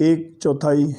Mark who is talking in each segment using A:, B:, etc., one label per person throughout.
A: 1/4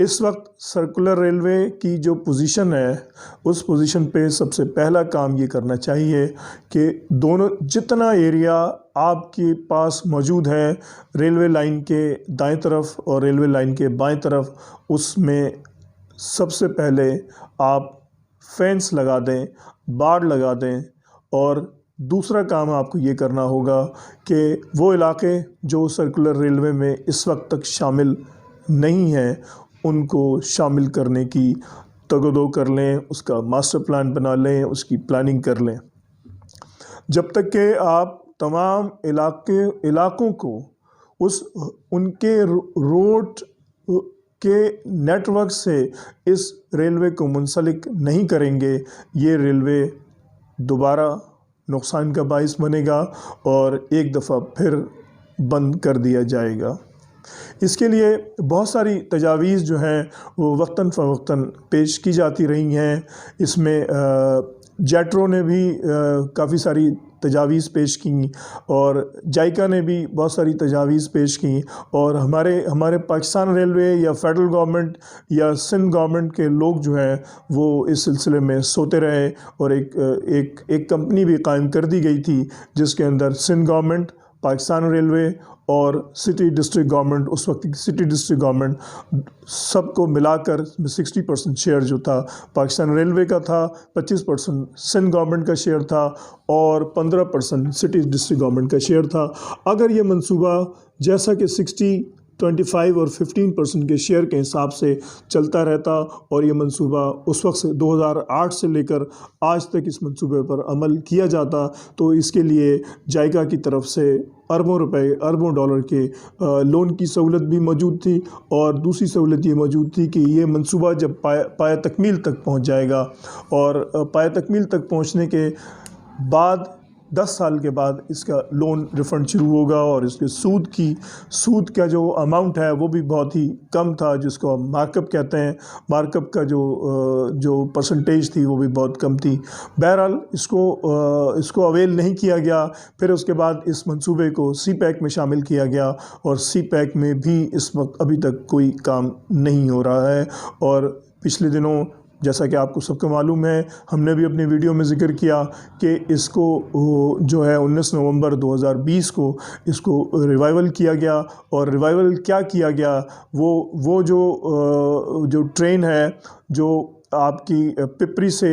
A: اس وقت circular railway کی جو پوزیشن ہے اس پوزیشن پہ سب سے پہلا کام یہ کرنا چاہیے کہ دونوں جتنا ایریا آپ کے پاس موجود ہے ریلوے لائن کے دائیں طرف اور ریلوے لائن کے بائیں طرف، اس میں سب سے پہلے آپ فینس لگا دیں، باڑ لگا دیں، اور دوسرا کام آپ کو یہ کرنا ہوگا کہ وہ علاقے جو سرکولر ریلوے میں اس وقت تک شامل نہیں ہیں ان کو شامل کرنے کی تگ و دو کر لیں، اس کا ماسٹر پلان بنا لیں، اس کی پلاننگ کر لیں، جب تک کہ آپ تمام علاقوں کو ان کے روڈ کے نیٹ ورک سے اس ریلوے کو منسلک نہیں کریں گے، یہ ریلوے دوبارہ نقصان کا باعث بنے گا اور ایک دفعہ پھر بند کر دیا جائے گا۔ اس کے لیے بہت ساری تجاویز جو ہیں وہ وقتاً فوقتاً پیش کی جاتی رہی ہیں۔ اس میں جیٹرو نے بھی کافی ساری تجاویز پیش کیں اور جائکا نے بھی بہت ساری تجاویز پیش کیں، اور ہمارے پاکستان ریلوے یا فیڈرل گورنمنٹ یا سندھ گورنمنٹ کے لوگ جو ہیں وہ اس سلسلے میں سوتے رہے، اور ایک کمپنی بھی قائم کر دی گئی تھی جس کے اندر سندھ گورنمنٹ، پاکستان ریلوے اور سٹی ڈسٹرکٹ گورنمنٹ، اس وقت کی سٹی ڈسٹرکٹ گورنمنٹ، سب کو ملا کر 60% شیئر جو تھا پاکستان ریلوے کا تھا، 25% سندھ گورنمنٹ کا شیئر تھا اور 15% سٹی ڈسٹرکٹ گورنمنٹ کا شیئر تھا۔ اگر یہ منصوبہ جیسا کہ 60، 25 اور 15% کے شیئر کے حساب سے چلتا رہتا اور یہ منصوبہ اس وقت سے 2008 سے لے کر آج تک اس منصوبے پر عمل کیا جاتا، تو اس کے لیے جائکا کی طرف سے اربوں روپے، اربوں ڈالر کے لون کی سہولت بھی موجود تھی، اور دوسری سہولت یہ موجود تھی کہ یہ منصوبہ جب پایہ تکمیل تک پہنچ جائے گا، اور پایہ تکمیل تک پہنچنے کے بعد 10 سال کے بعد اس کا لون ریفنڈ شروع ہوگا، اور اس کے سود کا جو اماؤنٹ ہے وہ بھی بہت ہی کم تھا، جس کو ہم مارک اپ کہتے ہیں۔ مارک اپ کا جو پرسنٹیج تھی وہ بھی بہت کم تھی۔ بہرحال اس کو اویل نہیں کیا گیا۔ پھر اس کے بعد اس منصوبے کو سی پیک میں شامل کیا گیا، اور سی پیک میں بھی اس وقت ابھی تک کوئی کام نہیں ہو رہا ہے۔ اور پچھلے دنوں جیسا کہ آپ کو سب کو معلوم ہے، ہم نے بھی اپنی ویڈیو میں ذکر کیا کہ اس کو جو ہے 19 نومبر 2020 کو اس کو ریوائول کیا گیا، اور ریوائول کیا کیا گیا، وہ جو ٹرین ہے جو آپ کی پپری سے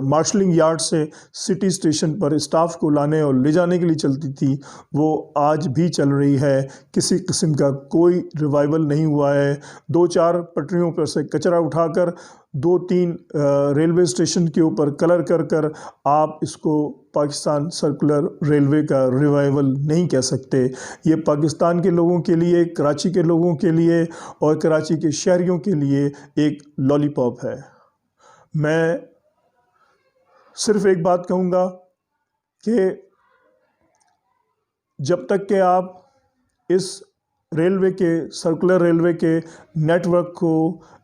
A: مارشلنگ یارڈ سے سٹی اسٹیشن پر اسٹاف کو لانے اور لے جانے کے لیے چلتی تھی، وہ آج بھی چل رہی ہے۔ کسی قسم کا کوئی ریوائول نہیں ہوا ہے۔ 2-4 پٹریوں پر سے کچرا اٹھا کر 2-3 ریلوے اسٹیشن کے اوپر کلر کر آپ اس کو پاکستان سرکولر ریلوے کا ریوائول نہیں کہہ سکتے۔ یہ پاکستان کے لوگوں کے لیے، کراچی کے لوگوں کے لیے اور کراچی کے شہریوں کے لیے ایک لالی پاپ ہے۔ میں صرف ایک بات کہوں گا کہ جب تک کہ آپ اس ریلوے کے سرکولر ریلوے کے نیٹ ورک کو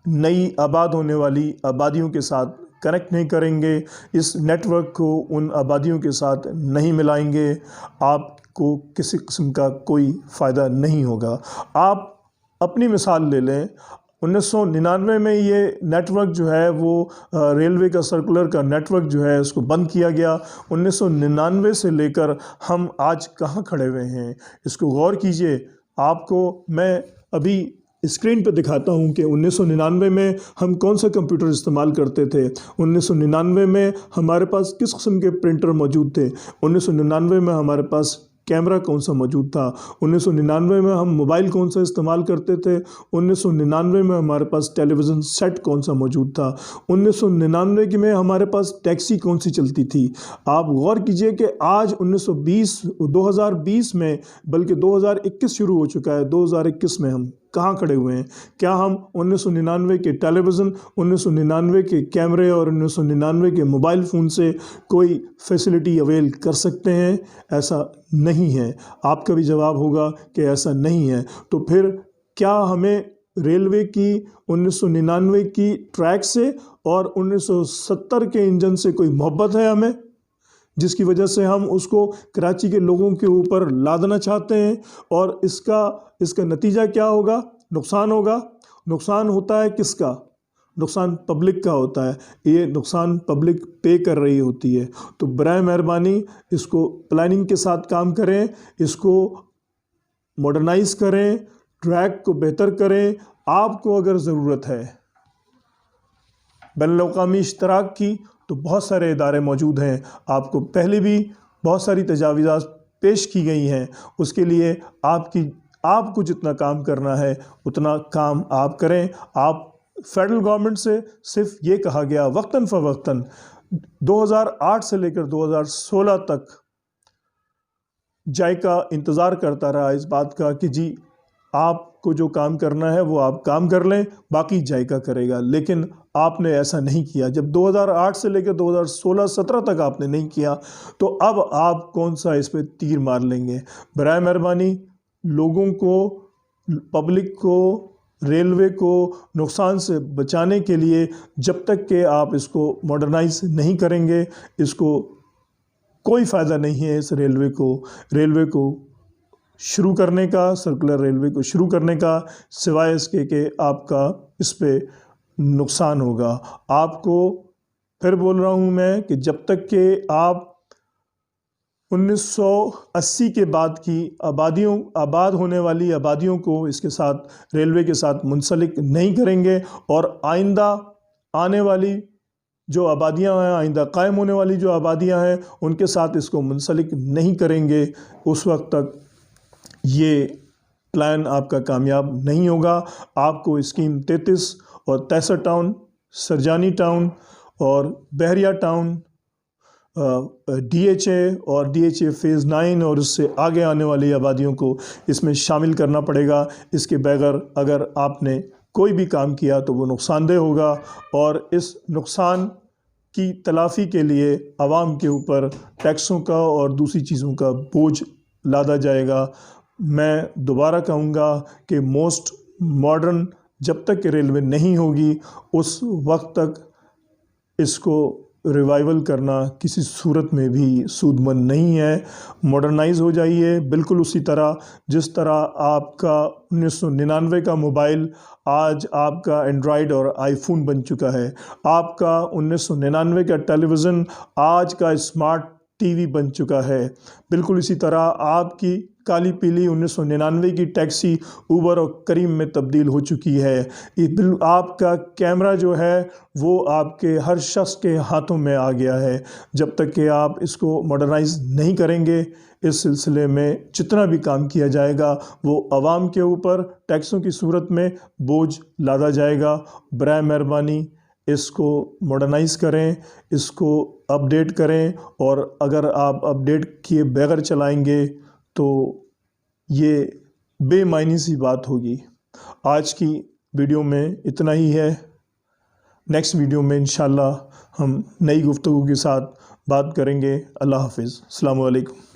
A: نئی آباد ہونے والی آبادیوں کے ساتھ کنیکٹ نہیں کریں گے، اس نیٹ ورک کو ان آبادیوں کے ساتھ نہیں ملائیں گے، آپ کو کسی قسم کا کوئی فائدہ نہیں ہوگا۔ آپ اپنی مثال لے لیں، 1999 میں یہ نیٹ ورک جو ہے وہ ریلوے کا سرکولر کا نیٹ ورک جو ہے اس کو بند کیا گیا۔ 1999 سے لے کر ہم آج کہاں کھڑے ہوئے ہیں، اس کو غور کیجئے۔ آپ کو میں ابھی اسکرین پہ دکھاتا ہوں کہ 1999 میں ہم کون سا کمپیوٹر استعمال کرتے تھے، 1999 میں ہمارے پاس کس قسم کے پرنٹر موجود تھے، 1999 میں ہمارے پاس کیمرہ کون سا موجود تھا، 1999 میں ہم موبائل کون سا استعمال کرتے تھے، 1999 میں ہمارے پاس ٹیلی ویژن سیٹ کون سا موجود تھا، 1999 میں ہمارے پاس ٹیکسی کون سی چلتی تھی۔ آپ غور کیجئے کہ آج 2020 میں، بلکہ 2021 شروع ہو چکا ہے، 2021 میں ہم کہاں کھڑے ہوئے ہیں؟ کیا ہم 1999 کے ٹیلی ویژن، 1999 کے کیمرے اور 1999 کے موبائل فون سے کوئی فیسلٹی اویل کر سکتے ہیں؟ ایسا نہیں ہے۔ آپ کا بھی جواب ہوگا کہ ایسا نہیں ہے۔ تو پھر کیا ہمیں ریلوے کی 1999 کی ٹریک سے اور 1970 کے انجن سے کوئی محبت ہے ہمیں، جس کی وجہ سے ہم اس کو کراچی کے لوگوں کے اوپر لادنا چاہتے ہیں، اور اس کا نتیجہ کیا ہوگا؟ نقصان ہوگا، نقصان ہوتا ہے کس کا؟ نقصان پبلک کا ہوتا ہے، یہ نقصان پبلک پے کر رہی ہوتی ہے۔ تو برائے مہربانی اس کو پلاننگ کے ساتھ کام کریں، اس کو ماڈرنائز کریں، ٹریک کو بہتر کریں۔ آپ کو اگر ضرورت ہے بین الاقوامی اشتراک کی تو بہت سارے ادارے موجود ہیں، آپ کو پہلے بھی بہت ساری تجاویزات پیش کی گئی ہیں، اس کے لیے آپ کو جتنا کام کرنا ہے اتنا کام آپ کریں۔ آپ فیڈرل گورنمنٹ سے صرف یہ کہا گیا وقتاً فوقتاً 2008 سے لے کر 2016 تک جائکا انتظار کرتا رہا اس بات کا کہ جی آپ کو جو کام کرنا ہے وہ آپ کام کر لیں، باقی جائکا کرے گا، لیکن آپ نے ایسا نہیں کیا۔ جب 2008 سے لے کر 2016-17 تک آپ نے نہیں کیا تو اب آپ کون سا اس پہ تیر مار لیں گے؟ برائے مہربانی لوگوں کو، پبلک کو، ریلوے کو نقصان سے بچانے کے لیے جب تک کہ آپ اس کو ماڈرنائز نہیں کریں گے، اس کو کوئی فائدہ نہیں ہے۔ اس ریلوے کو شروع کرنے کا، سرکولر ریلوے کو شروع کرنے کا، سوائے اس کے کہ آپ کا اس پہ نقصان ہوگا۔ آپ کو پھر بول رہا ہوں میں کہ جب تک کہ آپ 1980 کے بعد کی آباد ہونے والی آبادیوں کو اس کے ساتھ، ریلوے کے ساتھ منسلک نہیں کریں گے اور آئندہ آنے والی جو آبادیاں ہیں، آئندہ قائم ہونے والی جو آبادیاں ہیں ان کے ساتھ اس کو منسلک نہیں کریں گے، اس وقت تک یہ پلان آپ کا کامیاب نہیں ہوگا۔ آپ کو اسکیم 33 اور 63 ٹاؤن، سرجانی ٹاؤن اور بحریہ ٹاؤن، ڈی ایچ اے اور ڈی ایچ اے فیز 9 اور اس سے آگے آنے والی آبادیوں کو اس میں شامل کرنا پڑے گا۔ اس کے بغیر اگر آپ نے کوئی بھی کام کیا تو وہ نقصان دہ ہوگا اور اس نقصان کی تلافی کے لیے عوام کے اوپر ٹیکسوں کا اور دوسری چیزوں کا بوجھ لادا جائے گا۔ میں دوبارہ کہوں گا کہ موسٹ ماڈرن جب تک کہ ریلوے نہیں ہوگی اس وقت تک اس کو ریوائیول کرنا کسی صورت میں بھی سود مند نہیں ہے۔ ماڈرنائز ہو جائیے، بالکل اسی طرح جس طرح آپ کا 1999 کا موبائل آج آپ کا اینڈرائیڈ اور آئی فون بن چکا ہے، آپ کا 1999 کا ٹیلی ویژن آج کا اسمارٹ ٹی وی بن چکا ہے، بالکل اسی طرح آپ کی کالی پیلی 1999 کی ٹیکسی اوبر اور کریم میں تبدیل ہو چکی ہے۔ آپ کا کیمرہ جو ہے وہ آپ کے ہر شخص کے ہاتھوں میں آ گیا ہے۔ جب تک کہ آپ اس کو ماڈرنائز نہیں کریں گے اس سلسلے میں جتنا بھی کام کیا جائے گا وہ عوام کے اوپر ٹیکسوں کی صورت میں بوجھ لادا جائے گا۔ برائے مہربانی اس کو ماڈرنائز کریں، اس کو اپڈیٹ کریں، اور اگر آپ اپڈیٹ کیے بغیر چلائیں گے تو یہ بے معنی سی بات ہوگی۔ آج کی ویڈیو میں اتنا ہی ہے، نیکسٹ ویڈیو میں انشاءاللہ ہم نئی گفتگو کے ساتھ بات کریں گے۔ اللہ حافظ، السلام علیکم۔